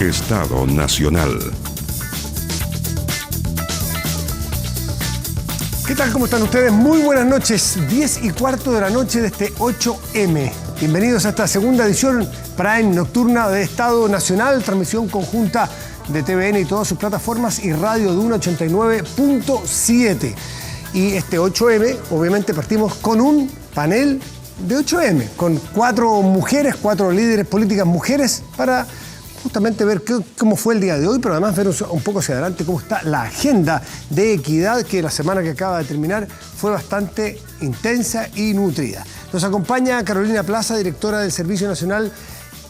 Estado Nacional. ¿Qué tal? ¿Cómo están ustedes? Muy buenas noches. 10:15 de la noche de este 8M. Bienvenidos a esta segunda edición Prime Nocturna de Estado Nacional, transmisión conjunta de TVN y todas sus plataformas y Radio Duna 89.7. Y este 8M, obviamente partimos con un panel de 8M, con 4 mujeres, 4 líderes políticas mujeres, para justamente ver cómo fue el día de hoy, pero además ver un poco hacia adelante cómo está la agenda de equidad, que la semana que acaba de terminar fue bastante intensa y nutrida. Nos acompaña Carolina Plaza, directora del Servicio Nacional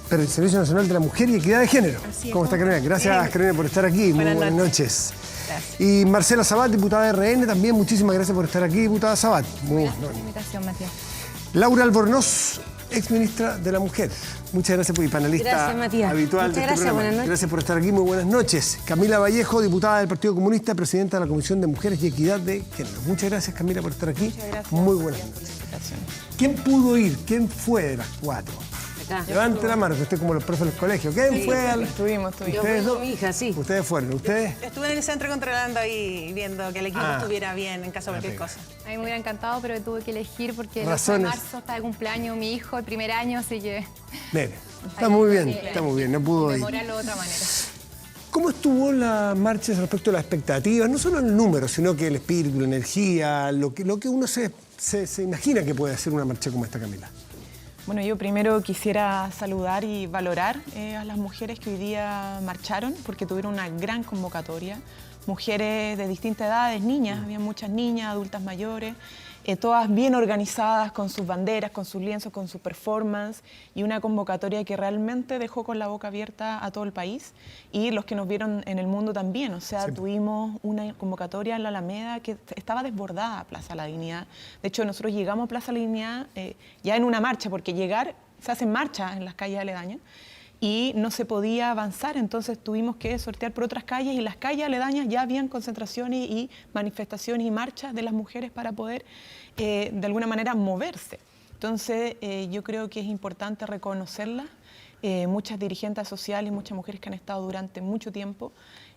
de la Mujer y Equidad de Género. ¿Cómo está, Carolina? Gracias, Carolina, por estar aquí. Muy buenas noches. Gracias. Y Marcela Sabat, diputada de RN, también muchísimas gracias por estar aquí, diputada Sabat. Gracias por la invitación, Matías. Laura Albornoz, exministra de la Mujer. Muchas gracias por panelista habitual. Muchas gracias, buenas noches. Gracias por estar aquí, muy buenas noches. Camila Vallejo, diputada del Partido Comunista, presidenta de la Comisión de Mujeres y Equidad de Género. Muchas gracias, Camila, por estar aquí. Muchas gracias. Muy buenas noches. ¿Quién pudo ir? ¿Quién fue de las 4? Levante la mano, que usted como los profes del colegio. ¿Quién fue? Estuvimos. Yo fui con mi hija, sí. ¿Ustedes fueron? ¿Ustedes? Estuve en el centro controlando y viendo que el equipo estuviera bien en caso de cualquier cosa. A mí me hubiera encantado, pero tuve que elegir porque el 8 de marzo está de cumpleaños mi hijo, el primer año, así que... Bien, está muy bien, no pudo ir. Memorarlo de otra manera. ¿Cómo estuvo la marcha respecto a las expectativas? No solo el número, sino que el espíritu, la energía, lo que uno se imagina que puede hacer una marcha como esta, Camila. Bueno, yo primero quisiera saludar y valorar a las mujeres que hoy día marcharon, porque tuvieron una gran convocatoria. Mujeres de distintas edades, niñas, había muchas niñas, adultas mayores, todas bien organizadas con sus banderas, con sus lienzos, con su performance, y una convocatoria que realmente dejó con la boca abierta a todo el país y los que nos vieron en el mundo también. O sea, tuvimos una convocatoria en la Alameda que estaba desbordada, Plaza La Dignidad. De hecho, nosotros llegamos a Plaza La Dignidad ya en una marcha, porque se hacen marchas en las calles aledañas, y no se podía avanzar, entonces tuvimos que sortear por otras calles, y las calles aledañas ya habían concentraciones y manifestaciones y marchas de las mujeres para poder, de alguna manera, moverse. Entonces, yo creo que es importante reconocerlas, muchas dirigentes sociales, muchas mujeres que han estado durante mucho tiempo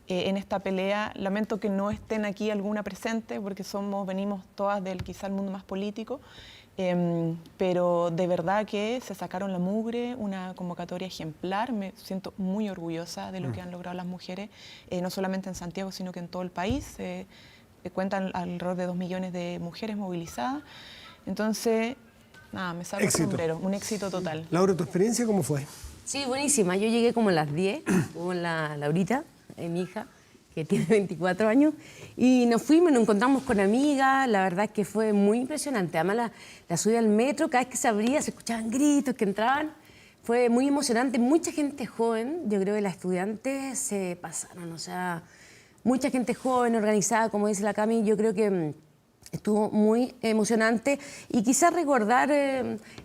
en esta pelea. Lamento que no estén aquí alguna presente, porque venimos todas del quizá el mundo más político, pero de verdad que se sacaron la mugre, una convocatoria ejemplar. Me siento muy orgullosa de lo que han logrado las mujeres, no solamente en Santiago, sino que en todo el país. Cuentan alrededor de 2 millones de mujeres movilizadas. Entonces, nada, me saco el sombrero, un éxito total. Laura, ¿tu experiencia cómo fue? Sí, buenísima. Yo llegué como a las 10 con la Laurita, mi hija, que tiene 24 años, y nos encontramos con amigas. La verdad es que fue muy impresionante. Además, la subida al metro, cada vez que se abría se escuchaban gritos que entraban. Fue muy emocionante, mucha gente joven. Yo creo que las estudiantes se pasaron, o sea, mucha gente joven, organizada, como dice la Cami. Yo creo que estuvo muy emocionante, y quizás recordar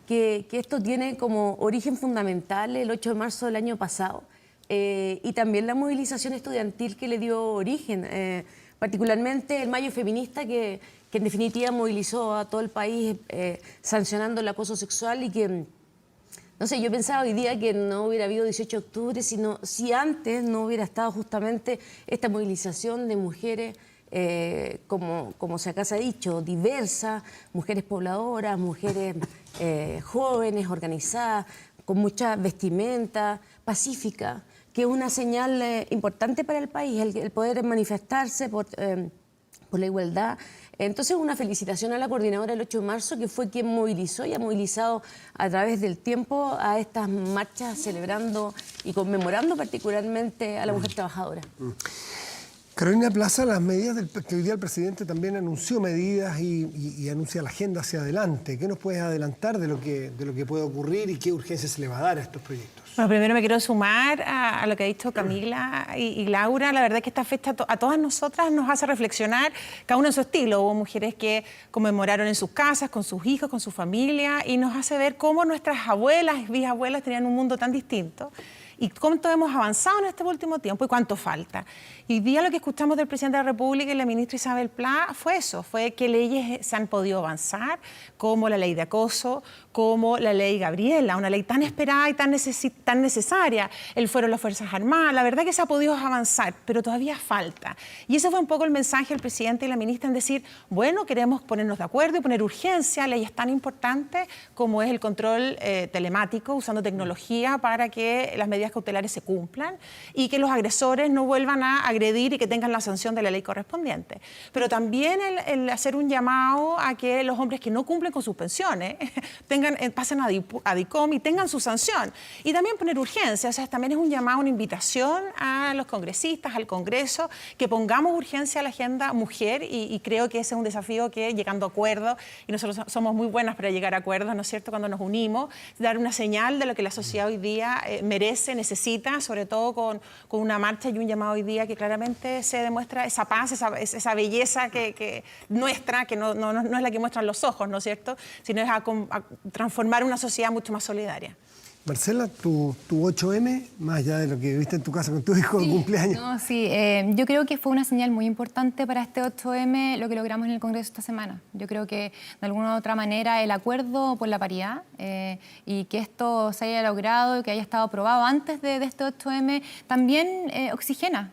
que esto tiene como origen fundamental el 8 de marzo del año pasado, y también la movilización estudiantil que le dio origen, particularmente el Mayo Feminista, que en definitiva movilizó a todo el país sancionando el acoso sexual, y que, no sé, yo pensaba hoy día que no hubiera habido 18 de octubre si antes no hubiera estado justamente esta movilización de mujeres, como acá se ha dicho, diversas, mujeres pobladoras, mujeres jóvenes, organizadas, con mucha vestimenta, pacífica, que es una señal importante para el país, el poder manifestarse por la igualdad. Entonces, una felicitación a la coordinadora del 8 de marzo, que fue quien movilizó y ha movilizado a través del tiempo a estas marchas, celebrando y conmemorando particularmente a la mujer trabajadora. Carolina Plaza, las medidas que hoy día el presidente también anunció medidas y anuncia la agenda hacia adelante. ¿Qué nos puedes adelantar de lo que puede ocurrir y qué urgencia se le va a dar a estos proyectos? Bueno, primero me quiero sumar a lo que ha dicho Camila y Laura. La verdad es que esta fecha a todas nosotras nos hace reflexionar, cada una en su estilo. Hubo mujeres que conmemoraron en sus casas, con sus hijos, con su familia, y nos hace ver cómo nuestras abuelas y bisabuelas tenían un mundo tan distinto. y cuánto hemos avanzado en este último tiempo y cuánto falta. Y hoy día lo que escuchamos del presidente de la República y la ministra Isabel Pla fue eso, fue que leyes se han podido avanzar, como la ley de acoso, como la ley Gabriela, una ley tan esperada y tan necesaria, el fuero de las Fuerzas Armadas. La verdad que se ha podido avanzar, pero todavía falta. Y ese fue un poco el mensaje del presidente y la ministra en decir, bueno, queremos ponernos de acuerdo y poner urgencia a leyes tan importantes como es el control telemático, usando tecnología para que las medidas cautelares se cumplan y que los agresores no vuelvan a agredir y que tengan la sanción de la ley correspondiente. Pero también el hacer un llamado a que los hombres que no cumplen con sus pensiones pasen a DICOM y tengan su sanción. Y también poner urgencia, o sea, también es un llamado, una invitación a los congresistas, al Congreso, que pongamos urgencia a la agenda mujer y creo que ese es un desafío que llegando a acuerdos, y nosotros somos muy buenas para llegar a acuerdos, ¿no es cierto?, cuando nos unimos, dar una señal de lo que la sociedad hoy día merece, necesita, sobre todo con una marcha y un llamado hoy día que claramente se demuestra esa paz, esa belleza que nuestra, que no es la que muestran los ojos, ¿no es cierto?, sino es a transformar una sociedad mucho más solidaria. Marcela, tu 8M, más allá de lo que viste en tu casa con tu hijo de cumpleaños. No, sí, yo creo que fue una señal muy importante para este 8M lo que logramos en el Congreso esta semana. Yo creo que de alguna u otra manera el acuerdo por la paridad y que esto se haya logrado y que haya estado aprobado antes de este 8M también oxigena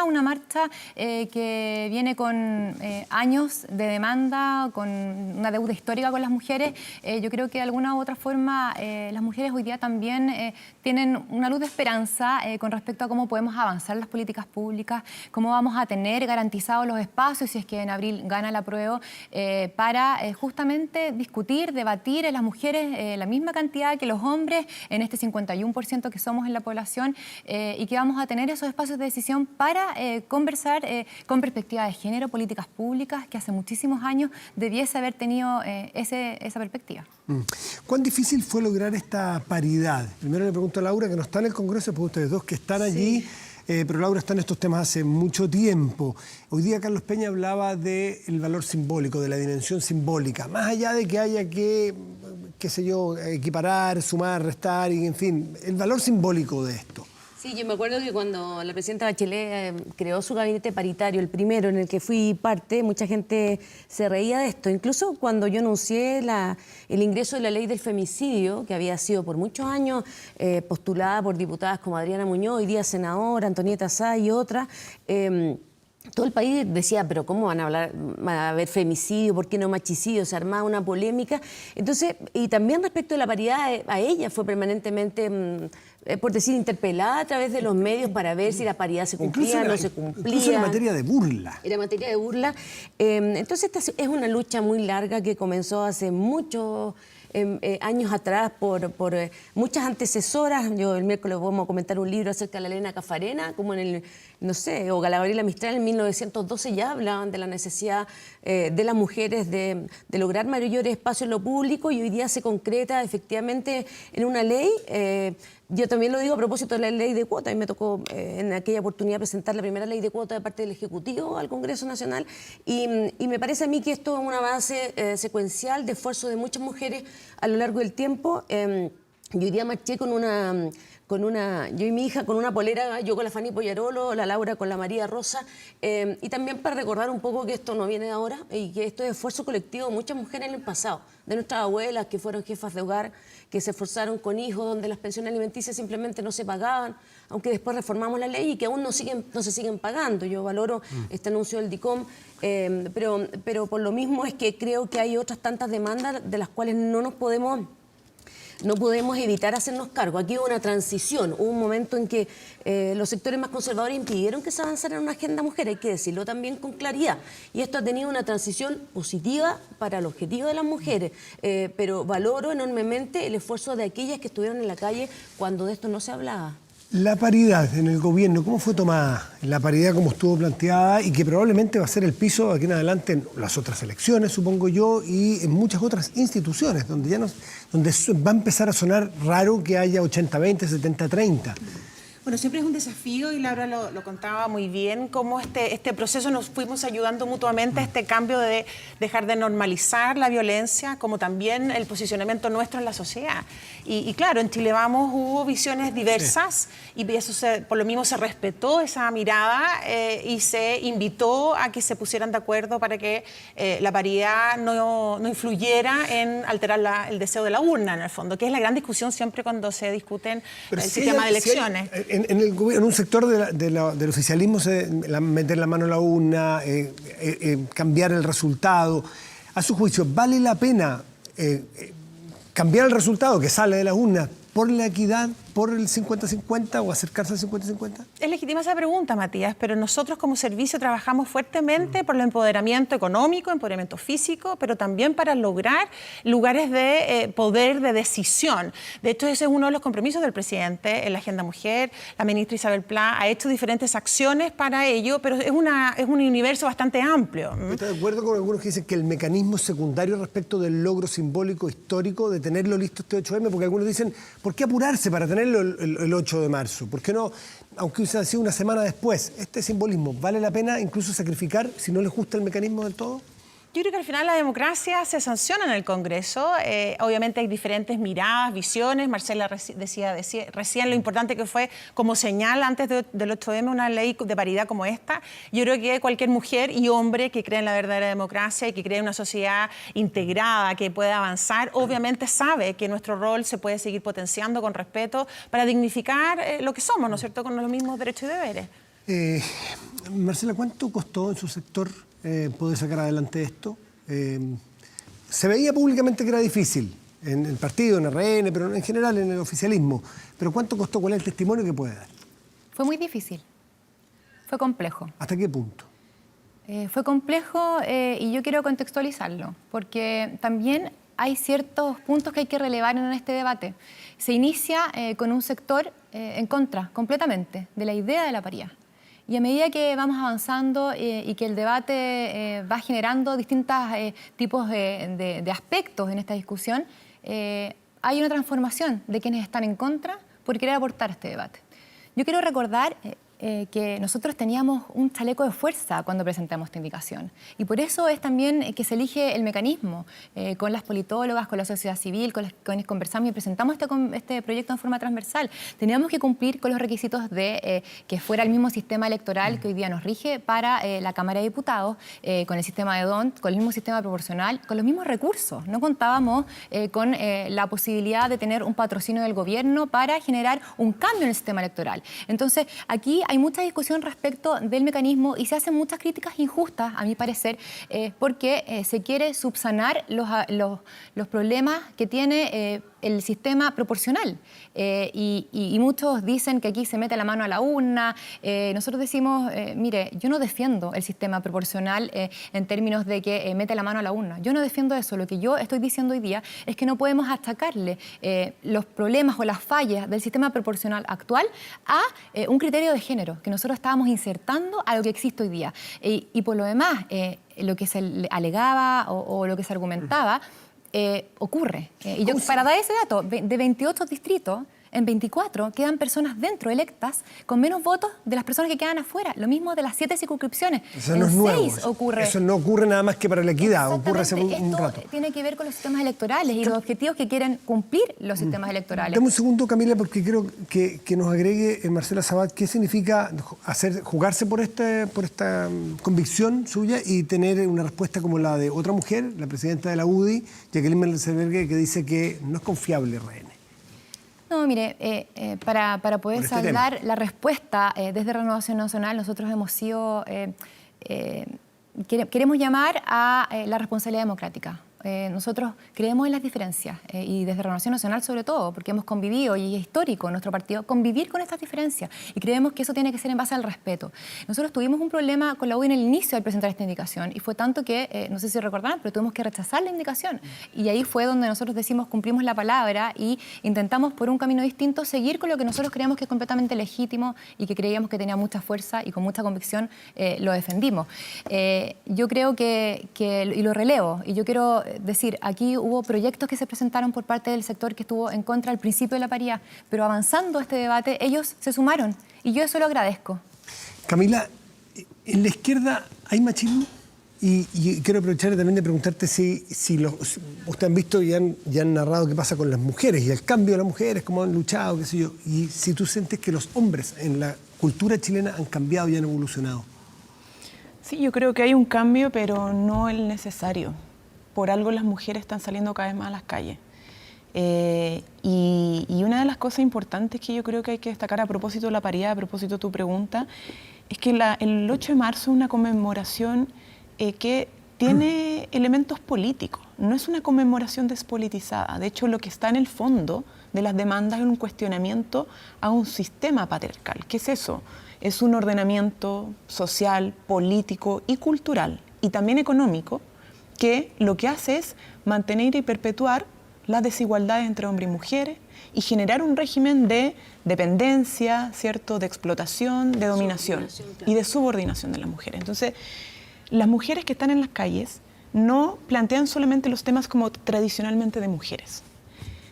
una marcha que viene con años de demanda, con una deuda histórica con las mujeres. Yo creo que de alguna u otra forma las mujeres hoy día también tienen una luz de esperanza con respecto a cómo podemos avanzar las políticas públicas, cómo vamos a tener garantizados los espacios, si es que en abril gana el apruebo, para justamente discutir, debatir en las mujeres la misma cantidad que los hombres, en este 51% que somos en la población, y que vamos a tener esos espacios de decisión para conversar con perspectiva de género, políticas públicas, que hace muchísimos años debiese haber tenido esa perspectiva. ¿Cuán difícil fue lograr esta paridad? Primero le pregunto a Laura, que no está en el Congreso, después ustedes dos que están allí, pero Laura está en estos temas hace mucho tiempo. Hoy día Carlos Peña hablaba del valor simbólico, de la dimensión simbólica, más allá de que haya que, qué sé yo, equiparar, sumar, restar, y en fin, el valor simbólico de esto. Sí, yo me acuerdo que cuando la presidenta Bachelet creó su gabinete paritario, el primero en el que fui parte, mucha gente se reía de esto. Incluso cuando yo anuncié el ingreso de la ley del femicidio, que había sido por muchos años postulada por diputadas como Adriana Muñoz, hoy día senadora, Antonieta Sá y otras, todo el país decía, pero ¿cómo van a haber femicidio? ¿Por qué no machicidio? Se armaba una polémica. Entonces, y también respecto de la paridad, a ella fue permanentemente, por decir, interpelada a través de los medios para ver si la paridad se cumplía o no se cumplía. Incluso era materia de burla. Era materia de burla. Entonces, esta es una lucha muy larga que comenzó hace muchos años atrás por muchas antecesoras. Yo el miércoles vamos a comentar un libro acerca de la Elena Cafarena, como en el, no sé, o Gabriela Mistral en 1912 ya hablaban de la necesidad de las mujeres de lograr mayores espacios en lo público, y hoy día se concreta efectivamente en una ley. Yo también lo digo a propósito de la ley de cuota, y me tocó en aquella oportunidad presentar la primera ley de cuota de parte del Ejecutivo al Congreso Nacional, y me parece a mí que esto es un avance secuencial de esfuerzo de muchas mujeres a lo largo del tiempo. Yo hoy día marché yo y mi hija con una polera, yo con la Fanny Pollarolo, la Laura con la María Rosa, y también para recordar un poco que esto no viene de ahora y que esto es esfuerzo colectivo de muchas mujeres en el pasado, de nuestras abuelas que fueron jefas de hogar, que se esforzaron con hijos, donde las pensiones alimenticias simplemente no se pagaban, aunque después reformamos la ley y que aún no se siguen pagando. Yo valoro este anuncio del DICOM, pero por lo mismo es que creo que hay otras tantas demandas de las cuales no podemos evitar hacernos cargo. Aquí hubo una transición, hubo un momento en que los sectores más conservadores impidieron que se avanzara en una agenda mujer, hay que decirlo también con claridad. Y esto ha tenido una transición positiva para el objetivo de las mujeres, pero valoro enormemente el esfuerzo de aquellas que estuvieron en la calle cuando de esto no se hablaba. La paridad en el gobierno, ¿cómo fue tomada? La paridad como estuvo planteada y que probablemente va a ser el piso de aquí en adelante en las otras elecciones, supongo yo, y en muchas otras instituciones, donde va a empezar a sonar raro que haya 80-20, 70-30. Bueno, siempre es un desafío y Laura lo contaba muy bien, cómo este proceso nos fuimos ayudando mutuamente a este cambio de dejar de normalizar la violencia, como también el posicionamiento nuestro en la sociedad. Y claro, en Chile Vamos hubo visiones diversas y eso por lo mismo se respetó esa mirada y se invitó a que se pusieran de acuerdo para que la paridad no influyera en alterar el deseo de la urna, en el fondo, que es la gran discusión siempre cuando se discuten el sistema de elecciones. En un sector del oficialismo meter la mano en la urna, cambiar el resultado. A su juicio, ¿vale la pena cambiar el resultado que sale de la urna por la equidad, por el 50-50 o acercarse al 50-50? Es legítima esa pregunta, Matías, pero nosotros como servicio trabajamos fuertemente por el empoderamiento económico, empoderamiento físico, pero también para lograr lugares de poder de decisión. De hecho, ese es uno de los compromisos del presidente en la Agenda Mujer. La ministra Isabel Pla ha hecho diferentes acciones para ello, pero es un universo bastante amplio. ¿Está de acuerdo con algunos que dicen que el mecanismo secundario respecto del logro simbólico histórico de tenerlo listo este 8M? Porque algunos dicen, ¿por qué apurarse para tenerlo el 8 de marzo? ¿Por qué no, aunque hubiese sido una semana después? ¿Este simbolismo vale la pena incluso sacrificar si no les gusta el mecanismo del todo? Yo creo que al final la democracia se sanciona en el Congreso. Obviamente hay diferentes miradas, visiones. Marcela decía recién lo importante que fue como señal antes del 8M una ley de paridad como esta. Yo creo que cualquier mujer y hombre que cree en la verdadera democracia y que cree en una sociedad integrada que pueda avanzar, obviamente sabe que nuestro rol se puede seguir potenciando con respeto para dignificar lo que somos, ¿no es cierto?, con los mismos derechos y deberes. Marcela, ¿cuánto costó en su sector poder sacar adelante esto? Se veía públicamente que era difícil, en el partido, en RN, pero en general en el oficialismo. Pero ¿cuánto costó? ¿Cuál es el testimonio que puede dar? Fue muy difícil, fue complejo. ¿Hasta qué punto? Fue complejo y yo quiero contextualizarlo, porque también hay ciertos puntos que hay que relevar en este debate. Se inicia con un sector en contra completamente de la idea de la paridad. Y a medida que vamos avanzando y que el debate va generando distintos tipos de aspectos en esta discusión, hay una transformación de quienes están en contra por querer aportar este debate. Yo quiero recordar que nosotros teníamos un chaleco de fuerza cuando presentamos esta indicación. Y por eso es también que se elige el mecanismo con las politólogas, con la sociedad civil, con quienes conversamos y presentamos este proyecto en forma transversal. Teníamos que cumplir con los requisitos de que fuera el mismo sistema electoral que hoy día nos rige para la Cámara de Diputados, con el sistema de DONT, con el mismo sistema proporcional, con los mismos recursos. No contábamos con la posibilidad de tener un patrocinio del gobierno para generar un cambio en el sistema electoral. Entonces, aquí hay mucha discusión respecto del mecanismo y se hacen muchas críticas injustas, a mi parecer, porque se quiere subsanar los problemas que tiene el sistema proporcional. Y muchos dicen que aquí se mete la mano a la urna. Nosotros decimos, mire, yo no defiendo el sistema proporcional en términos de que mete la mano a la urna. Yo no defiendo eso. Lo que yo estoy diciendo hoy día es que no podemos achacarle los problemas o las fallas del sistema proporcional actual a un criterio de género que nosotros estábamos insertando a lo que existe hoy día. Y por lo demás, lo que se alegaba o lo que se argumentaba ocurre. Y yo, para dar ese dato, de 28 distritos, en 24 quedan personas dentro electas con menos votos de las personas que quedan afuera. Lo mismo de las 7 circunscripciones. Eso no es nuevo. 6 ocurre. Eso no ocurre nada más que para la equidad, ocurre hace un rato. Esto tiene que ver con los sistemas electorales y los objetivos que quieren cumplir los sistemas electorales. Dame un segundo, Camila, porque quiero que nos agregue Marcela Sabat qué significa jugarse por esta convicción suya y tener una respuesta como la de otra mujer, la presidenta de la UDI, Jacqueline Melserberger, que dice que no es confiable RN. No, mire, para poder saldar la respuesta desde Renovación Nacional, nosotros hemos sido, queremos llamar a la responsabilidad democrática. Nosotros creemos en las diferencias y desde Renovación Nacional sobre todo, porque hemos convivido y es histórico en nuestro partido convivir con estas diferencias y creemos que eso tiene que ser en base al respeto. Nosotros tuvimos un problema con la UDI en el inicio al presentar esta indicación y fue tanto que, no sé si recordarán, pero tuvimos que rechazar la indicación y ahí fue donde nosotros decimos cumplimos la palabra y intentamos por un camino distinto seguir con lo que nosotros creíamos que es completamente legítimo y que creíamos que tenía mucha fuerza y con mucha convicción lo defendimos. Yo creo y lo relevo y yo quiero decir, aquí hubo proyectos que se presentaron por parte del sector que estuvo en contra al principio de la paridad, pero avanzando este debate, ellos se sumaron y yo eso lo agradezco. Camila, ¿en la izquierda hay machismo? Y quiero aprovechar también de preguntarte si ustedes han visto y han narrado qué pasa con las mujeres y el cambio de las mujeres, cómo han luchado, qué sé yo, y si tú sientes que los hombres en la cultura chilena han cambiado y han evolucionado. Sí, yo creo que hay un cambio, pero no el necesario. Por algo las mujeres están saliendo cada vez más a las calles. Y una de las cosas importantes que yo creo que hay que destacar a propósito de la paridad, a propósito de tu pregunta, es que el 8 de marzo es una conmemoración que tiene elementos políticos, no es una conmemoración despolitizada. De hecho, lo que está en el fondo de las demandas es un cuestionamiento a un sistema patriarcal. ¿Qué es eso? Es un ordenamiento social, político y cultural, y también económico, que lo que hace es mantener y perpetuar las desigualdades entre hombres y mujeres y generar un régimen de dependencia, ¿cierto?, de explotación, de dominación y de subordinación de las mujeres. Entonces, las mujeres que están en las calles no plantean solamente los temas como tradicionalmente de mujeres.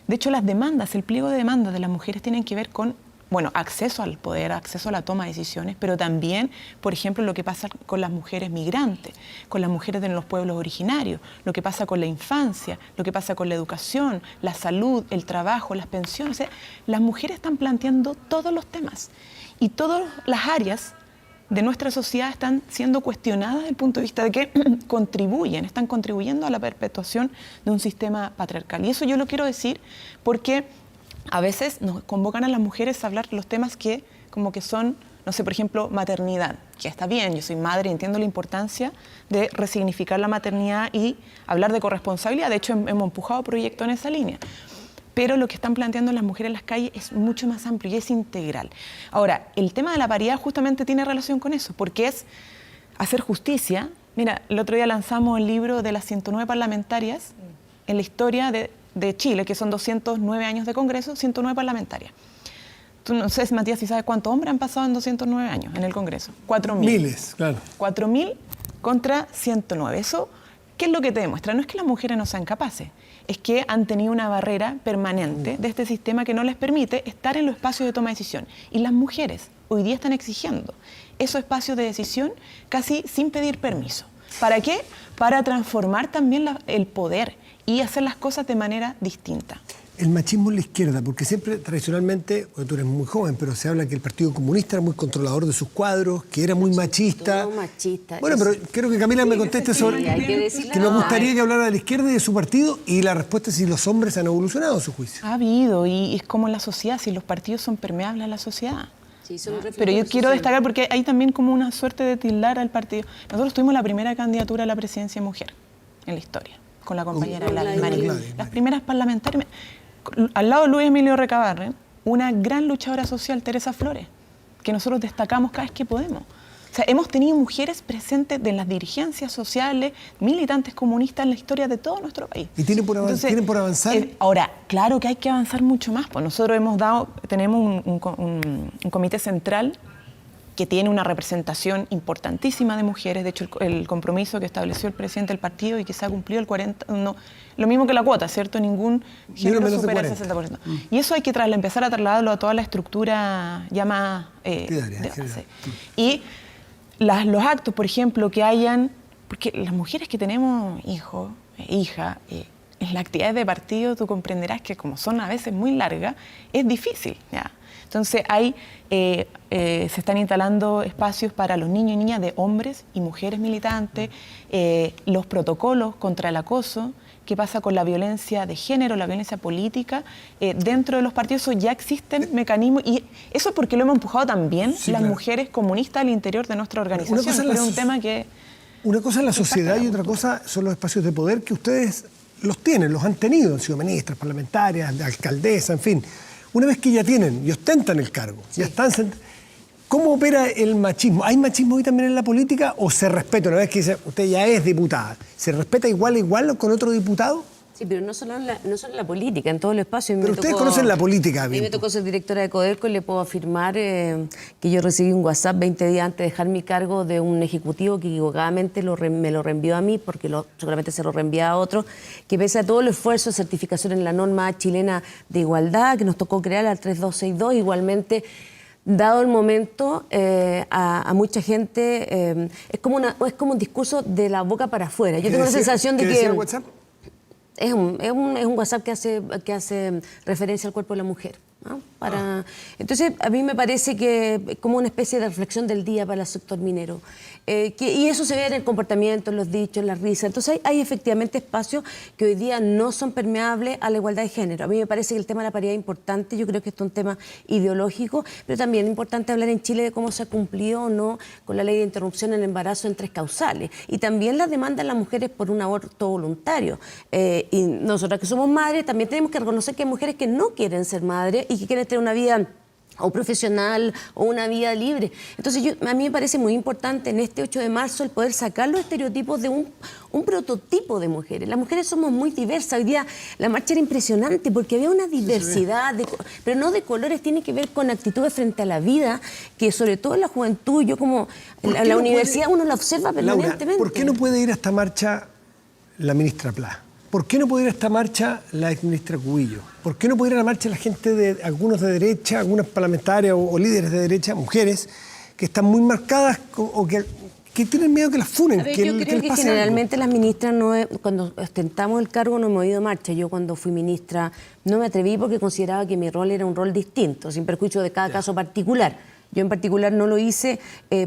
De hecho, las demandas, el pliego de demandas de las mujeres tienen que ver con, bueno, acceso al poder, acceso a la toma de decisiones, pero también, por ejemplo, lo que pasa con las mujeres migrantes, con las mujeres de los pueblos originarios, lo que pasa con la infancia, lo que pasa con la educación, la salud, el trabajo, las pensiones. O sea, las mujeres están planteando todos los temas y todas las áreas de nuestra sociedad están siendo cuestionadas desde el punto de vista de que están contribuyendo a la perpetuación de un sistema patriarcal. Y eso yo lo quiero decir porque a veces nos convocan a las mujeres a hablar los temas que como que son, no sé, por ejemplo, maternidad, que está bien, yo soy madre y entiendo la importancia de resignificar la maternidad y hablar de corresponsabilidad. De hecho, hemos empujado proyectos en esa línea. Pero lo que están planteando las mujeres en las calles es mucho más amplio y es integral. Ahora, el tema de la paridad justamente tiene relación con eso, porque es hacer justicia. Mira, el otro día lanzamos el libro de las 109 parlamentarias en la historia de Chile, que son 209 años de Congreso, 109 parlamentarias. Tú no sé, Matías, si sabes cuántos hombres han pasado en 209 años en el Congreso. 4.000. Miles, claro. 4.000 contra 109. Eso, ¿qué es lo que te demuestra? No es que las mujeres no sean capaces, es que han tenido una barrera permanente de este sistema que no les permite estar en los espacios de toma de decisión. Y las mujeres hoy día están exigiendo esos espacios de decisión casi sin pedir permiso. ¿Para qué? Para transformar también el poder y hacer las cosas de manera distinta. El machismo en la izquierda, porque siempre tradicionalmente, bueno, tú eres muy joven, pero se habla que el Partido Comunista era muy controlador de sus cuadros, que era muy machista. Todo machista. Bueno, pero quiero que Camila me conteste sobre que me gustaría que hablara de la izquierda y de su partido, y la respuesta es si los hombres han evolucionado a su juicio. Ha habido, y es como en la sociedad, si los partidos son permeables a la sociedad. Sí, son un Pero yo reflejo quiero social. destacar, porque hay también como una suerte de tildar al partido. Nosotros tuvimos la primera candidatura a la presidencia mujer en la historia, con la compañera Gladys Marín. Las primeras parlamentarias. Al lado de Luis Emilio Recabarren, una gran luchadora social, Teresa Flores, que nosotros destacamos cada vez que podemos. O sea, hemos tenido mujeres presentes en las dirigencias sociales, militantes comunistas en la historia de todo nuestro país. ¿Y tienen por avanzar? Ahora, claro que hay que avanzar mucho más. Pues nosotros tenemos un comité central que tiene una representación importantísima de mujeres. De hecho, el compromiso que estableció el presidente del partido y que se ha cumplido el 40%, lo mismo que la cuota, ¿cierto? Ningún género supera el 60%. Y eso hay que empezar a trasladarlo a toda la estructura ya más de base. Y los actos, por ejemplo, que hayan... Porque las mujeres que tenemos hijos, hija, en las actividades de partido, tú comprenderás que como son a veces muy largas, es difícil, ¿ya? Entonces se están instalando espacios para los niños y niñas de hombres y mujeres militantes, los protocolos contra el acoso, qué pasa con la violencia de género, la violencia política, dentro de los partidos eso ya existen mecanismos, y eso es porque lo hemos empujado también las mujeres comunistas al interior de nuestra organización, pero es un tema que... Una cosa es la sociedad y otra cosa son los espacios de poder que ustedes los tienen, los han tenido, han sido ministras, parlamentarias, alcaldesas, en fin. Una vez que ya tienen y ostentan el cargo, ya están... ¿Cómo opera el machismo? ¿Hay machismo hoy también en la política o se respeta? Una vez que dice, usted ya es diputada, ¿se respeta igual con otro diputado? Sí, pero no solo en la política, en todo el espacio. Pero ustedes conocen la política A mí bien. me tocó ser directora de Codelco y le puedo afirmar que yo recibí un WhatsApp 20 días antes de dejar mi cargo de un ejecutivo que equivocadamente me lo reenvió a mí, porque seguramente se lo reenvía a otro, que pese a todo el esfuerzo de certificación en la norma chilena de igualdad que nos tocó crear, al 3262, igualmente, dado el momento, a mucha gente es como un discurso de la boca para afuera. Yo tengo la sensación de ¿Qué que... decía el WhatsApp? Es un WhatsApp que hace referencia al cuerpo de la mujer, ¿no? Entonces, a mí me parece que es como una especie de reflexión del día para el sector minero. Y eso se ve en el comportamiento, en los dichos, en las risas. Entonces, hay efectivamente espacios que hoy día no son permeables a la igualdad de género. A mí me parece que el tema de la paridad es importante. Yo creo que esto es un tema ideológico, pero también es importante hablar en Chile de cómo se ha cumplido o no con la ley de interrupción del embarazo en 3 causales. Y también las demandas de las mujeres por un aborto voluntario. Y nosotras que somos madres también tenemos que reconocer que hay mujeres que no quieren ser madres y que quieren tener una vida o profesional o una vida libre. Entonces a mí me parece muy importante en este 8 de marzo el poder sacar los estereotipos de un prototipo de mujeres. Las mujeres somos muy diversas. Hoy día la marcha era impresionante porque había una diversidad, pero no de colores, tiene que ver con actitudes frente a la vida, que sobre todo en la juventud, yo como en la universidad uno la observa permanentemente. Laura, ¿por qué no puede ir a esta marcha la ministra Pla? ¿Por qué no puede ir a esta marcha la exministra Cubillo? ¿Por qué no puede ir a la marcha la gente de algunos de derecha, algunas parlamentarias o líderes de derecha, mujeres, que están muy marcadas o que tienen miedo que las funen? Yo creo que generalmente las ministras, cuando ostentamos el cargo, no hemos ido a marcha. Yo cuando fui ministra no me atreví porque consideraba que mi rol era un rol distinto, sin perjuicio de cada caso particular. Yo en particular no lo hice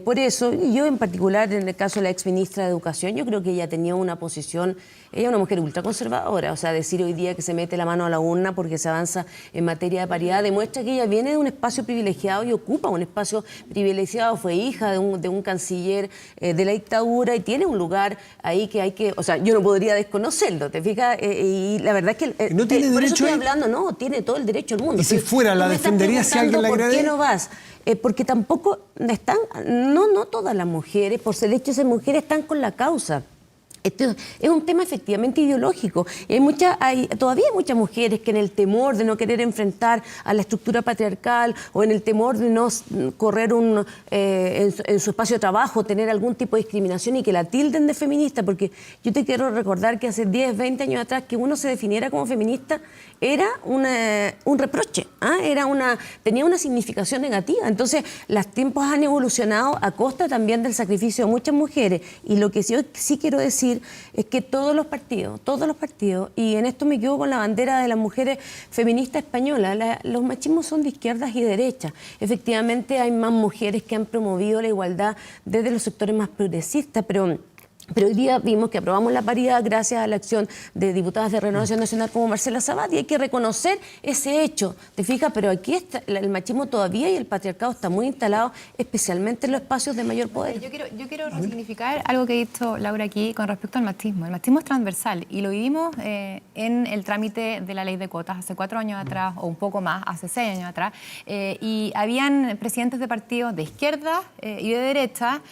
por eso, y yo en particular en el caso de la exministra de Educación, yo creo que ella tenía una posición, ella es una mujer ultraconservadora, o sea, decir hoy día que se mete la mano a la urna porque se avanza en materia de paridad demuestra que ella viene de un espacio privilegiado y ocupa un espacio privilegiado, fue hija de un canciller de la dictadura y tiene un lugar ahí que hay que, o sea, yo no podría desconocerlo, ¿te fijas? Y la verdad es que... ¿No tiene por derecho eso estoy a ir? hablando, no, tiene todo el derecho del mundo. ¿Y si fuera, la defendería si alguien la agrede? ¿Por qué no vas? Porque tampoco están, no todas las mujeres, por ser hecho de ser mujeres, están con la causa. Esto es un tema efectivamente ideológico. Y todavía hay muchas mujeres que en el temor de no querer enfrentar a la estructura patriarcal o en el temor de no correr en su espacio de trabajo, tener algún tipo de discriminación y que la tilden de feminista, porque yo te quiero recordar que hace 10, 20 años atrás que uno se definiera como feminista era un reproche, tenía una significación negativa. Entonces, los tiempos han evolucionado a costa también del sacrificio de muchas mujeres. Y lo que yo sí quiero decir es que todos los partidos, y en esto me quedo con la bandera de las mujeres feministas españolas, los machismos son de izquierdas y derechas. Efectivamente, hay más mujeres que han promovido la igualdad desde los sectores más progresistas, pero hoy día vimos que aprobamos la paridad gracias a la acción de diputadas de Renovación Nacional como Marcela Sabat y hay que reconocer ese hecho, ¿te fijas? Pero aquí el machismo todavía y el patriarcado está muy instalado, especialmente en los espacios de mayor poder. Yo quiero resignificar algo que ha dicho Laura aquí con respecto al machismo. El machismo es transversal y lo vivimos en el trámite de la ley de cuotas hace 4 años atrás o un poco más, hace 6 años atrás, y habían presidentes de partidos de izquierda y de derecha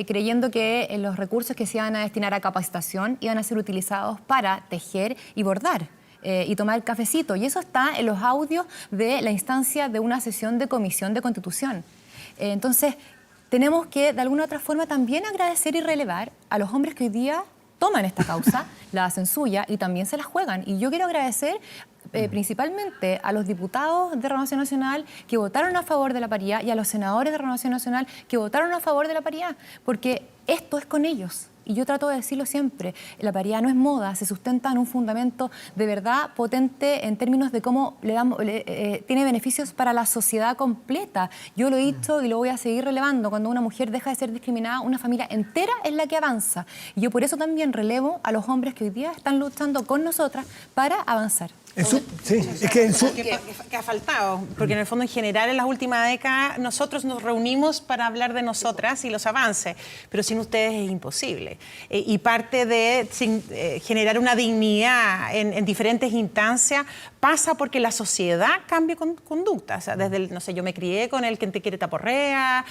creyendo que los recursos que se iban a destinar a capacitación iban a ser utilizados para tejer y bordar y tomar cafecito. Y eso está en los audios de la instancia de una sesión de comisión de Constitución. Entonces, tenemos que de alguna u otra forma también agradecer y relevar a los hombres que hoy día toman esta causa, la hacen suya y también se la juegan. Y yo quiero agradecer principalmente a los diputados de Renovación Nacional que votaron a favor de la paridad y a los senadores de Renovación Nacional que votaron a favor de la paridad, porque esto es con ellos. Y yo trato de decirlo siempre, la paridad no es moda, se sustenta en un fundamento de verdad potente en términos de cómo tiene beneficios para la sociedad completa. Yo lo he dicho y lo voy a seguir relevando, cuando una mujer deja de ser discriminada, una familia entera es la que avanza. Y yo por eso también relevo a los hombres que hoy día están luchando con nosotras para avanzar. Sí, es que en su... Que ha faltado, porque en el fondo en general en las últimas décadas nosotros nos reunimos para hablar de nosotras y los avances, pero sin ustedes es imposible. Y parte de generar una dignidad en diferentes instancias pasa porque la sociedad cambie conducta. O sea, desde el, no sé, yo me crié con el que te quiere taporrea,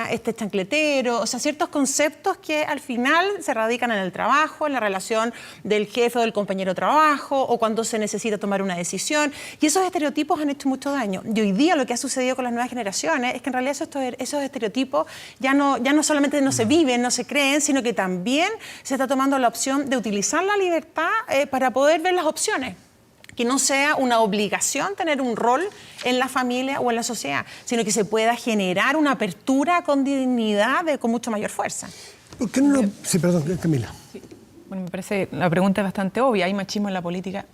este chancletero, o sea, ciertos conceptos que al final se radican en el trabajo, en la relación del jefe o del compañero de trabajo, o cuando se necesita tomar una decisión, y esos estereotipos han hecho mucho daño. Y hoy día lo que ha sucedido con las nuevas generaciones es que en realidad esos estereotipos ya no solamente no se viven, no se creen, sino que también se está tomando la opción de utilizar la libertad para poder ver las opciones. Que no sea una obligación tener un rol en la familia o en la sociedad, sino que se pueda generar una apertura con dignidad, con mucho mayor fuerza. ¿Por qué no lo... Sí, perdón, Camila. Sí. Bueno, me parece, la pregunta es bastante obvia. ¿Hay machismo en la política?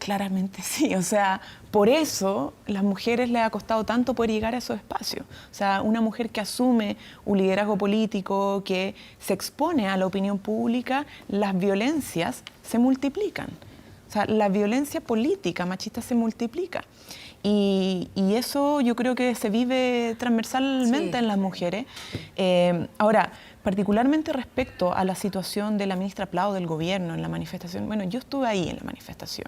Claramente sí. O sea, por eso a las mujeres les ha costado tanto poder llegar a esos espacios. O sea, una mujer que asume un liderazgo político, que se expone a la opinión pública, las violencias se multiplican. O sea, la violencia política machista se multiplica. Y eso yo creo que se vive transversalmente en las mujeres. Ahora, particularmente respecto a la situación de la ministra Plau del gobierno en la manifestación, bueno, yo estuve ahí en la manifestación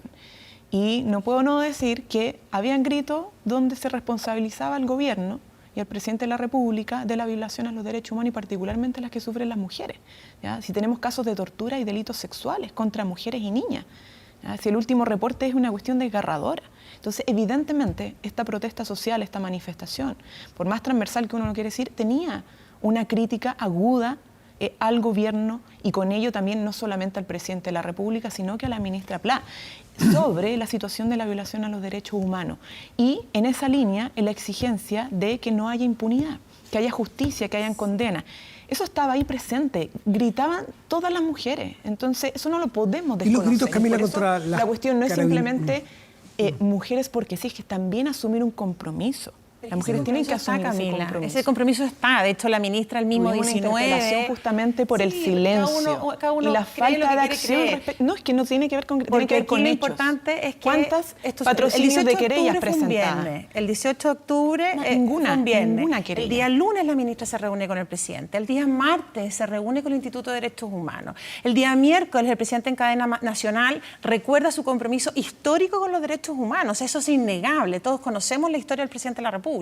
y no puedo no decir que habían gritos donde se responsabilizaba al gobierno y al presidente de la República de la violación a los derechos humanos y particularmente las que sufren las mujeres, ¿ya? Si tenemos casos de tortura y delitos sexuales contra mujeres y niñas, ¿ya? Si el último reporte es una cuestión desgarradora. Entonces, evidentemente, esta protesta social, esta manifestación, por más transversal que uno no quiere decir, tenía una crítica aguda al gobierno y con ello también no solamente al presidente de la República, sino que a la ministra Pla, sobre la situación de la violación a los derechos humanos. Y en esa línea, en la exigencia de que no haya impunidad, que haya justicia, que hayan condenas. Eso estaba ahí presente, gritaban todas las mujeres. Entonces, eso no lo podemos desconocer. ¿Y los gritos, Camila, contra la cuestión no es simplemente mujeres porque sí, es que también asumir un compromiso. Las mujeres tienen que asumir ese compromiso. Ese compromiso está. De hecho, la ministra el mismo 19... una interpelación justamente por el silencio cada uno y la falta de acción. No, es que no tiene que ver con, tiene que ver con lo hechos. Importante es que ¿cuántas patrocinios de querellas presentadas? El 18 de octubre ninguna querella. El día lunes la ministra se reúne con el presidente. El día martes se reúne con el Instituto de Derechos Humanos. El día miércoles el presidente en cadena nacional recuerda su compromiso histórico con los derechos humanos. Eso es innegable. Todos conocemos la historia del presidente de la República.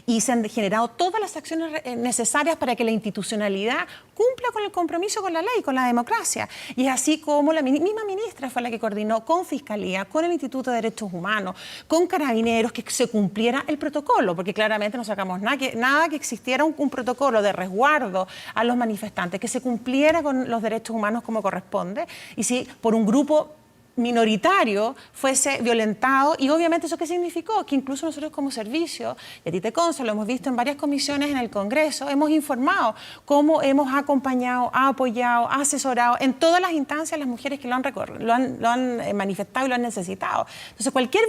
Y se han generado todas las acciones necesarias para que la institucionalidad cumpla con el compromiso con la ley, con la democracia. Y es así como la misma ministra fue la que coordinó con Fiscalía, con el Instituto de Derechos Humanos, con Carabineros, que se cumpliera el protocolo, porque claramente no sacamos nada que existiera un protocolo de resguardo a los manifestantes, que se cumpliera con los derechos humanos como corresponde. Y si por un grupo minoritario fuese violentado, y obviamente eso qué significó, que incluso nosotros como servicio, y a ti te consta, lo hemos visto en varias comisiones en el Congreso, hemos informado cómo hemos acompañado, apoyado, asesorado en todas las instancias las mujeres que lo han manifestado y lo han necesitado. Entonces cualquier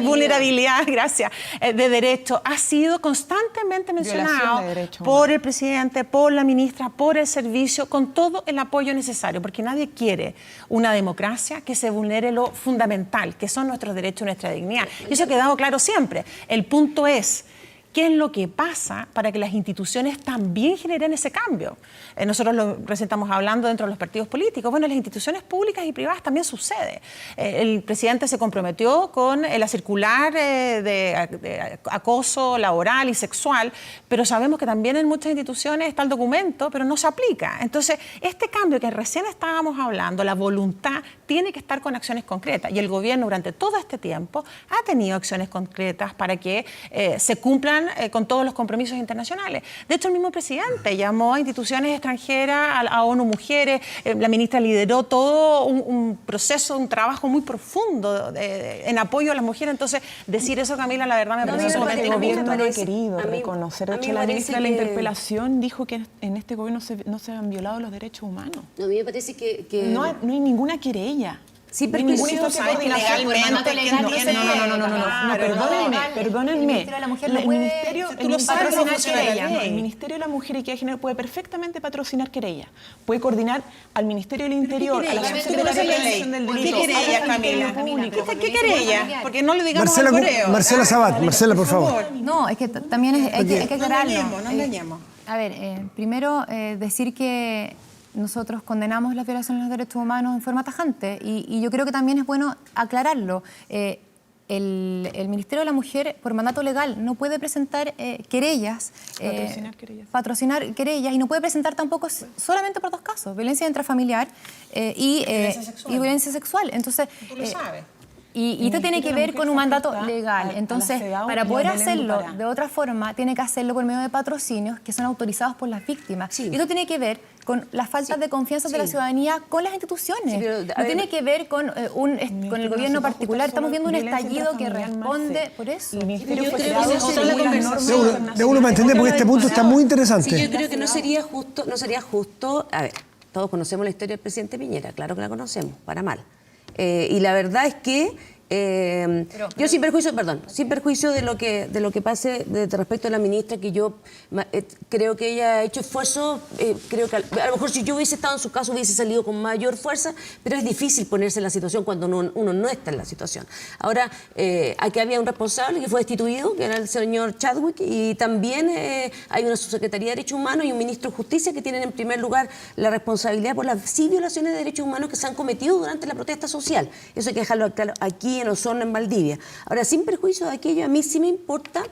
vulnerabilidad, gracias, de derecho ha sido constantemente mencionado por el presidente, por la ministra, por el servicio, con todo el apoyo necesario, porque nadie quiere una democracia que se vulnere lo fundamental, que son nuestros derechos y nuestra dignidad. Y eso ha quedado claro siempre. El punto es, ¿qué es lo que pasa para que las instituciones también generen ese cambio? Nosotros recién estamos hablando dentro de los partidos políticos. Bueno, en las instituciones públicas y privadas también sucede. El presidente se comprometió con la circular de acoso laboral y sexual, pero sabemos que también en muchas instituciones está el documento, pero no se aplica. Entonces, este cambio que recién estábamos hablando, la voluntad, tiene que estar con acciones concretas. Y el gobierno durante todo este tiempo ha tenido acciones concretas para que se cumplan con todos los compromisos internacionales. De hecho, el mismo presidente llamó a instituciones extranjeras, a ONU Mujeres, la ministra lideró todo un proceso, un trabajo muy profundo en apoyo a las mujeres. Entonces, decir eso, Camila, la verdad me parece sumamente el gobierno no ha querido reconocer. De hecho, la ministra de la interpelación dijo que en este gobierno no se han violado los derechos humanos. No, a mí me parece que... No hay ninguna querella. sin No hay ninguna perjuicio. instancia de coordinación. Legalmente, Perdónenme. El Ministerio de la Mujer no El puede Ministerio patrocinar querellas. querellas. El Ministerio de la Mujer y Equidad de Género puede perfectamente patrocinar querellas. Puede coordinar al Ministerio del Interior, a la Subsecretaría de Prevención del Delito, ¿Qué querella, Camila? ¿Qué querella? Porque no le digamos al coreo. Marcela Sabat, Marcela, por favor. No, es que también hay que aclararlo. No engañemos. A ver, primero decir que nosotros condenamos las violaciones de los derechos humanos en forma tajante y yo creo que también es bueno aclararlo. El Ministerio de la Mujer, por mandato legal, no puede presentar querellas, patrocinar querellas y no puede presentar tampoco solamente por dos casos, violencia intrafamiliar y violencia sexual. Entonces, Tú lo sabes. y esto tiene que ver con un mandato legal. Entonces, para poder hacerlo de otra forma, tiene que hacerlo por medio de patrocinios que son autorizados por las víctimas. Sí. Y esto tiene que ver con la falta de confianza de la ciudadanía con las instituciones. Sí, pero, no tiene que ver con el gobierno particular. Estamos viendo un estallido que responde por eso. El Ministerio Yo fue creo creado que eso según es la las normas De internacionales. uno para entender, porque este punto está muy interesante. Sí, yo creo que no sería justo, a ver, todos conocemos la historia del presidente Piñera, claro que la conocemos, para mal. Y la verdad es que yo sin perjuicio de lo que pase respecto a la ministra, que yo creo que ella ha hecho esfuerzo, creo que a lo mejor si yo hubiese estado en su caso hubiese salido con mayor fuerza, pero es difícil ponerse en la situación cuando uno no está en la situación. Ahora, aquí había un responsable que fue destituido, que era el señor Chadwick, y también hay una subsecretaría de Derechos Humanos y un ministro de Justicia que tienen en primer lugar la responsabilidad por las violaciones de derechos humanos que se han cometido durante la protesta social. Eso hay que dejarlo claro aquí en Osorno, en Valdivia. Ahora, sin perjuicio de aquello, a mí sí me importa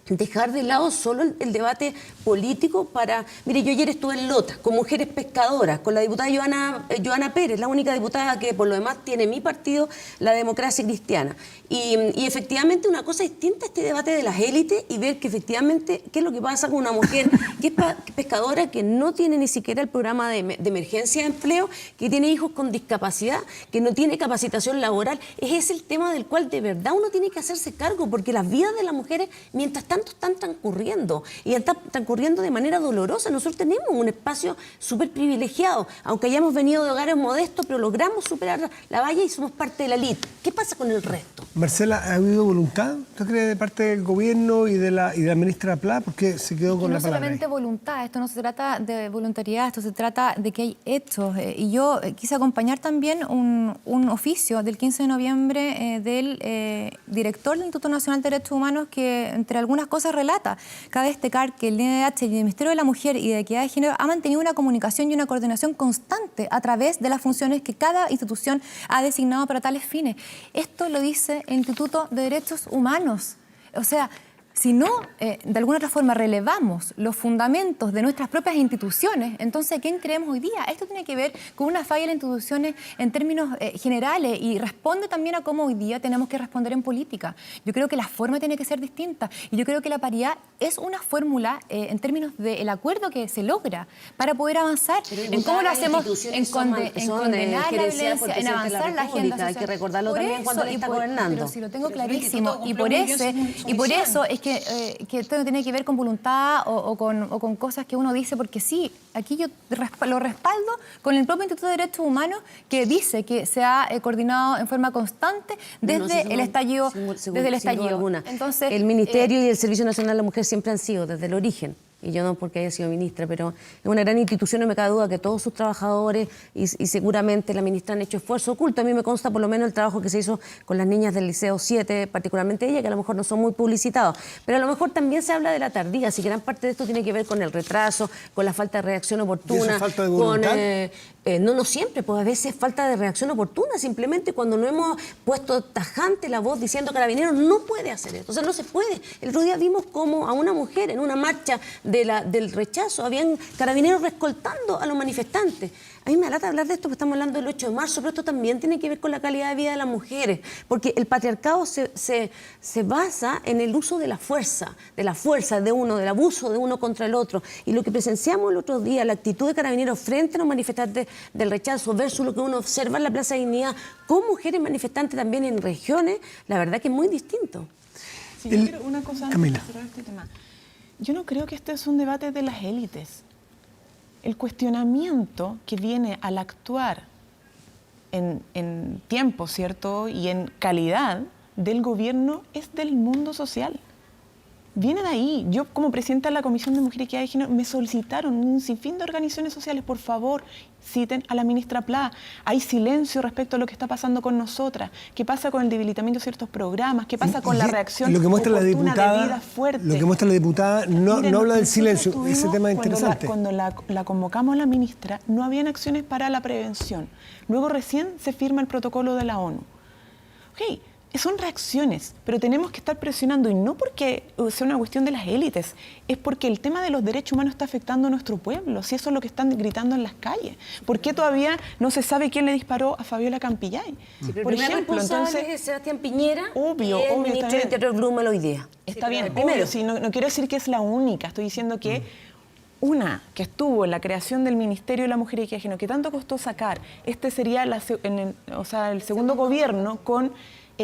dejar de lado solo el debate político para... Mire, yo ayer estuve en Lota con mujeres pescadoras, con la diputada Joana Pérez, la única diputada que por lo demás tiene mi partido, la Democracia Cristiana. Y efectivamente una cosa distinta a este debate de las élites y ver que efectivamente qué es lo que pasa con una mujer que es pescadora, que no tiene ni siquiera el programa de emergencia de empleo, que tiene hijos con discapacidad, que no tiene capacitación laboral. Ese es el tema del cual de verdad uno tiene que hacerse cargo, porque las vidas de las mujeres, mientras tanto, están transcurriendo y están transcurriendo de manera dolorosa. Nosotros tenemos un espacio súper privilegiado, aunque hayamos venido de hogares modestos, pero logramos superar la valla y somos parte de la elite. ¿Qué pasa con el resto? Marcela, ¿ha habido voluntad, usted cree, de parte del gobierno y de la ministra Pla? ¿Por qué se quedó con la palabra? No solamente voluntad, esto no se trata de voluntariedad, esto se trata de que hay hechos. Y yo quise acompañar también un oficio del 15 de noviembre del director del Instituto Nacional de Derechos Humanos que, entre algunas cosas, relata. Cabe destacar que el INDH y el Ministerio de la Mujer y de Equidad de Género ha mantenido una comunicación y una coordinación constante a través de las funciones que cada institución ha designado para tales fines. Esto lo dice el Instituto de Derechos Humanos. O sea, si no, de alguna otra forma, relevamos los fundamentos de nuestras propias instituciones, entonces, ¿a quién creemos hoy día? Esto tiene que ver con una falla de las instituciones en términos generales y responde también a cómo hoy día tenemos que responder en política. Yo creo que la forma tiene que ser distinta y yo creo que la paridad es una fórmula en términos del acuerdo que se logra para poder avanzar en cómo lo hacemos, en condenar la violencia, en avanzar la agenda social. Hay que recordarlo también cuando él está gobernando. Pero si lo tengo clarísimo y por eso es que esto no tiene que ver con voluntad o con cosas que uno dice, porque sí, aquí yo lo respaldo con el propio Instituto de Derechos Humanos que dice que se ha coordinado en forma constante desde el estallido. Entonces, el Ministerio y el Servicio Nacional de la Mujer siempre han sido, desde el origen, y yo no porque haya sido ministra, pero es una gran institución, no me cabe duda que todos sus trabajadores y seguramente la ministra han hecho esfuerzo oculto. A mí me consta por lo menos el trabajo que se hizo con las niñas del Liceo 7, particularmente ella, que a lo mejor no son muy publicitados, pero a lo mejor también se habla de la tardía, así que gran parte de esto tiene que ver con el retraso, con la falta de reacción oportuna. ¿Y esa falta de voluntad? No siempre, pues a veces falta de reacción oportuna, simplemente cuando no hemos puesto tajante la voz diciendo Carabineros no puede hacer esto, o sea, no se puede. El otro día vimos como a una mujer en una marcha del rechazo habían Carabineros escoltando a los manifestantes. A mí me lata hablar de esto porque estamos hablando del 8 de marzo, pero esto también tiene que ver con la calidad de vida de las mujeres, porque el patriarcado se basa en el uso de la fuerza de uno, del abuso de uno contra el otro. Y lo que presenciamos el otro día, la actitud de Carabineros frente a los manifestantes del rechazo versus lo que uno observa en la Plaza de Dignidad con mujeres manifestantes también en regiones, la verdad que es muy distinto. Sí, yo quiero una cosa antes de cerrar este tema. Yo no creo que este es un debate de las élites. El cuestionamiento que viene al actuar en tiempo, ¿cierto? Y en calidad del gobierno es del mundo social. Viene de ahí. Yo, como presidenta de la Comisión de Mujer y Equidad de Género, me solicitaron un sinfín de organizaciones sociales, por favor, citen a la ministra Pla. Hay silencio respecto a lo que está pasando con nosotras. ¿Qué pasa con el debilitamiento de ciertos programas? ¿Qué pasa con la reacción lo que muestra la oportuna diputada, de vida fuerte? Lo que muestra la diputada no, Miren, no habla del nosotros silencio. Ese tema es interesante. Cuando la convocamos a la ministra, no habían acciones para la prevención. Luego recién se firma el protocolo de la ONU. Ok, son reacciones, pero tenemos que estar presionando, y no porque sea una cuestión de las élites, es porque el tema de los derechos humanos está afectando a nuestro pueblo, si eso es lo que están gritando en las calles. ¿Por qué todavía no se sabe quién le disparó a Fabiola Campillay? Sí, pero por el primer ejemplo, responsable entonces, es Sebastián Piñera, obvio, y el obvio, ministro está del bien. Interior, Grumel, hoy día. está bien, primero. obvio, sí, no quiero decir que es la única, estoy diciendo que una que estuvo en la creación del Ministerio de la Mujer y Equidad de Género, que tanto costó sacar, este sería el segundo gobierno con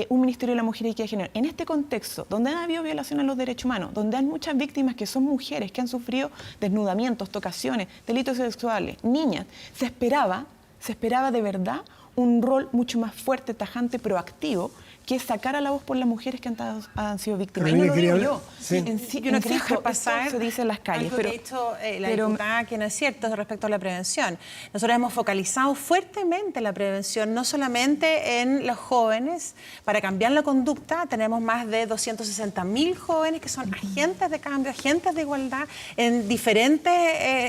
un Ministerio de la Mujer y Equidad de Género. En este contexto, donde ha habido violación a los derechos humanos, donde hay muchas víctimas que son mujeres, que han sufrido desnudamientos, tocaciones, delitos sexuales, niñas, se esperaba de verdad un rol mucho más fuerte, tajante, proactivo, que es sacar a la voz por las mujeres que han sido víctimas. Y no lo digo yo. Sí. Yo no quería dejar pasar se dice en las calles. algo Pero, que ha dicho la diputada, que no es cierto respecto a la prevención. Nosotros hemos focalizado fuertemente la prevención, no solamente en los jóvenes. Para cambiar la conducta tenemos más de 260.000 jóvenes que son agentes de cambio, agentes de igualdad en diferentes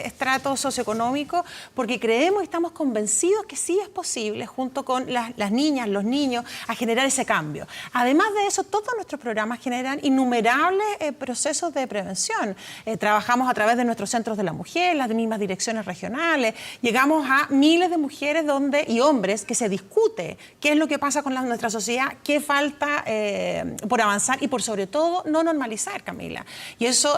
estratos socioeconómicos, porque creemos y estamos convencidos que sí es posible, junto con las niñas, los niños, a generar ese cambio. Además de eso, todos nuestros programas generan innumerables procesos de prevención. Trabajamos a través de nuestros centros de la mujer, las mismas direcciones regionales. Llegamos a miles de mujeres y hombres que se discute qué es lo que pasa con nuestra sociedad, qué falta por avanzar y por sobre todo no normalizar, Camila. Y eso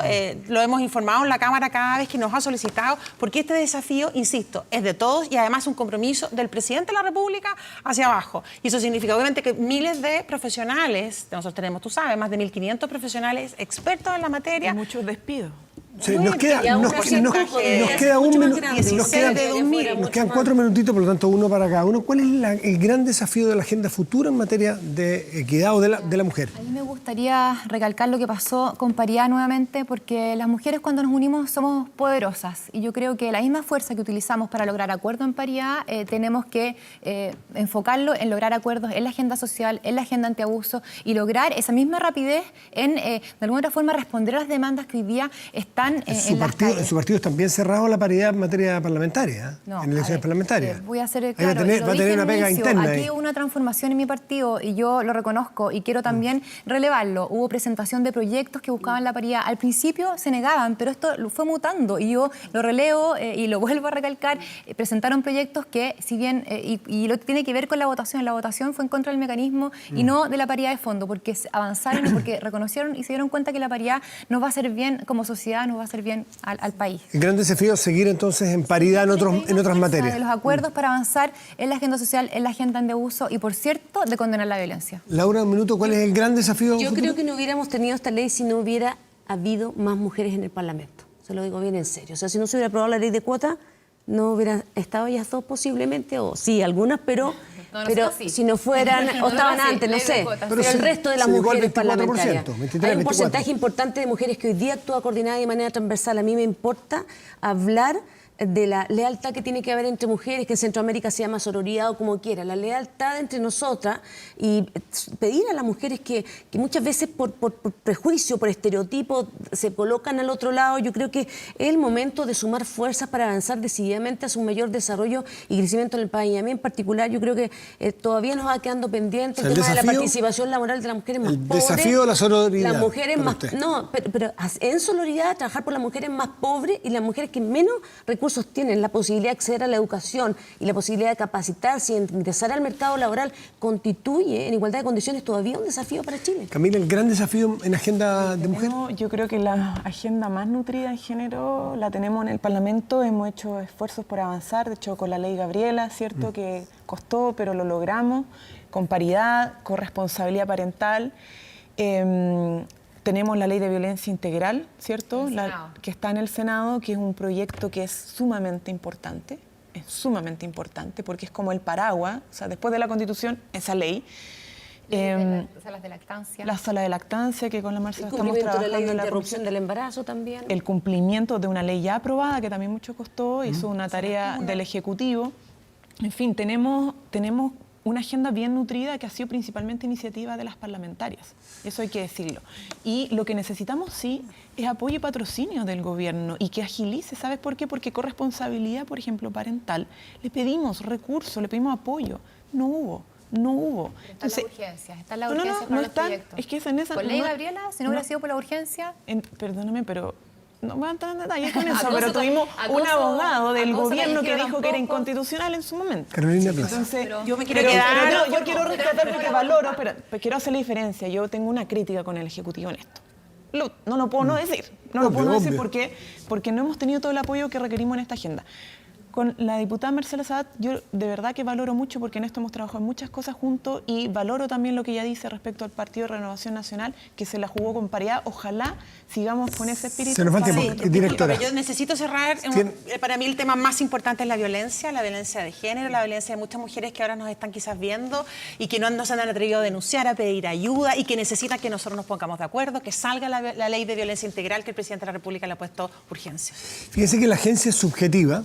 lo hemos informado en la Cámara cada vez que nos ha solicitado, porque este desafío, insisto, es de todos y además un compromiso del presidente de la República hacia abajo. Y eso significa obviamente que miles de profesionales, nosotros tenemos, tú sabes, más de 1.500 profesionales expertos en la materia. muchos despidos. Sí, nos quedan 4 minutitos, por lo tanto uno para cada uno. ¿Cuál es el gran desafío de la agenda futura en materia de equidad o de la mujer? A mí me gustaría recalcar lo que pasó con paridad nuevamente, porque las mujeres cuando nos unimos somos poderosas y yo creo que la misma fuerza que utilizamos para lograr acuerdo en paridad tenemos que enfocarlo en lograr acuerdos en la agenda social, en la agenda antiabuso y lograr esa misma rapidez en, de alguna otra forma, responder a las demandas que hoy día están en las calles. En su partido está bien cerrado la paridad en materia parlamentaria, No, en elecciones parlamentarias. Voy a ser Ahí claro, va a tener una pega interna. Aquí ahí. hubo una transformación en mi partido y yo lo reconozco y quiero también relevarlo. Hubo presentación de proyectos que buscaban la paridad. Al principio se negaban, pero esto fue mutando y yo lo relevo y lo vuelvo a recalcar. Presentaron proyectos que, si bien, y lo que tiene que ver con la votación fue en contra del mecanismo y no de la paridad de fondo, porque avanzaron y porque reconocieron y se dieron cuenta que la paridad nos va a hacer bien como sociedad, nos va a hacer bien al país. El gran desafío es seguir entonces en paridad en otras materias. De los acuerdos para avanzar en la agenda social, en la agenda de uso y, por cierto, de condenar la violencia. Laura, un minuto, ¿cuál es el gran desafío? Yo creo que no hubiéramos tenido esta ley si no hubiera habido más mujeres en el Parlamento. Se lo digo bien en serio. O sea, si no se hubiera aprobado la ley de cuota, no hubieran estado ellas dos posiblemente, o sí, algunas, pero sí. si no fueran, o estaban sí, antes, no ley de sé. cuotas. Pero el resto de las se llegó al mujeres 24%, parlamentarias. 23, Hay un 24. porcentaje importante de mujeres que hoy día actúa coordinada y de manera transversal. A mí me importa hablar de la lealtad que tiene que haber entre mujeres, que en Centroamérica se llama sororidad o como quiera, la lealtad entre nosotras y pedir a las mujeres que muchas veces por prejuicio, por estereotipo, se colocan al otro lado. Yo creo que es el momento de sumar fuerzas para avanzar decididamente hacia un mayor desarrollo y crecimiento en el país. A mí en particular yo creo que todavía nos va quedando pendiente el tema de la participación laboral de las mujeres más pobres. El desafío de la sororidad. Las mujeres más... No, pero en sororidad trabajar por las mujeres más pobres y las mujeres que menos recursos tienen, la posibilidad de acceder a la educación y la posibilidad de capacitarse y ingresar al mercado laboral, constituye en igualdad de condiciones todavía un desafío para Chile. Camila, el gran desafío en agenda de mujer. Yo creo que la agenda más nutrida en género la tenemos en el Parlamento. Hemos hecho esfuerzos por avanzar, de hecho con la ley Gabriela, ¿cierto? Que costó, pero lo logramos, con paridad, con responsabilidad parental. Tenemos la ley de violencia integral, ¿cierto? Que está en el Senado, que es un proyecto que es sumamente importante. es sumamente importante porque es como el paraguas, o sea, después de la Constitución, esa ley. Salas de lactancia. La sala de lactancia, que con la Marcela El estamos cumplimiento de la trabajando ley de en la interrupción del embarazo también. el cumplimiento de una ley ya aprobada, que también mucho costó, hizo una tarea del Ejecutivo. En fin, tenemos una agenda bien nutrida que ha sido principalmente iniciativa de las parlamentarias, eso hay que decirlo. Y lo que necesitamos, sí, es apoyo y patrocinio del gobierno y que agilice. ¿Sabes por qué? Porque corresponsabilidad, por ejemplo, parental, le pedimos recursos, le pedimos apoyo, no hubo. Entonces, está la urgencia para los proyectos. Es que es en esa... ¿Por ley, Gabriela? Si no hubiera sido por la urgencia... Perdóname, pero no voy a entrar en detalles con eso, pero tuvimos un abogado del gobierno que dijo que era inconstitucional en su momento. Carolina Plaza. Entonces, yo me quiero quedar... yo quiero rescatar porque valoro, pero quiero hacer la diferencia. Yo tengo una crítica con el Ejecutivo en esto. No lo puedo no decir. No lo puedo no decir porque no hemos tenido todo el apoyo que requerimos en esta agenda. Con la diputada Marcela Sabat, yo de verdad que valoro mucho porque en esto hemos trabajado en muchas cosas juntos y valoro también lo que ella dice respecto al Partido de Renovación Nacional, que se la jugó con paridad. Ojalá sigamos con ese espíritu. Se nos va el tiempo, directora. Yo necesito cerrar. Para mí el tema más importante es la violencia de género, la violencia de muchas mujeres que ahora nos están quizás viendo y que no se han atrevido a denunciar, a pedir ayuda y que necesitan que nosotros nos pongamos de acuerdo, que salga la ley de violencia integral que el presidente de la República le ha puesto urgencia. Fíjense que la agencia subjetiva,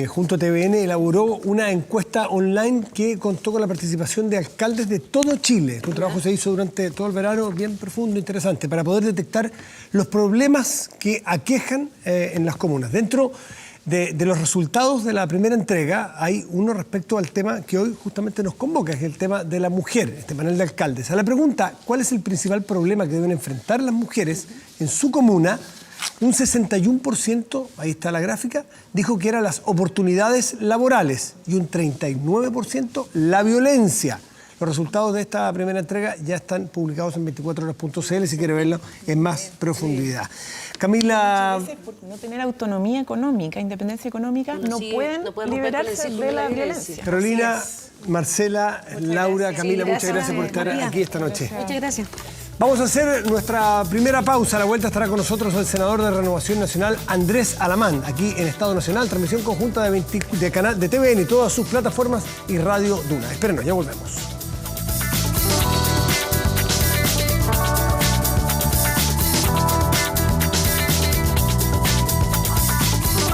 junto a TVN, elaboró una encuesta online que contó con la participación de alcaldes de todo Chile. Un trabajo se hizo durante todo el verano, bien profundo, interesante, para poder detectar los problemas que aquejan en las comunas. Dentro de los resultados de la primera entrega hay uno respecto al tema que hoy justamente nos convoca, que es el tema de la mujer, este panel de alcaldes. A la pregunta, ¿cuál es el principal problema que deben enfrentar las mujeres en su comuna?, un 61%, ahí está la gráfica, dijo que eran las oportunidades laborales y un 39% la violencia. Los resultados de esta primera entrega ya están publicados en 24horas.cl si quiere verlo en más profundidad. Camila... Muchas veces, por no tener autonomía económica, independencia económica, no pueden liberarse de la violencia. Carolina, Marcela, Laura, Camila, muchas gracias por estar aquí esta noche. Muchas gracias. Vamos a hacer nuestra primera pausa. A la vuelta estará con nosotros el senador de Renovación Nacional, Andrés Alamán, aquí en Estado Nacional, transmisión conjunta de TVN y todas sus plataformas y Radio Duna. Espérenos, ya volvemos.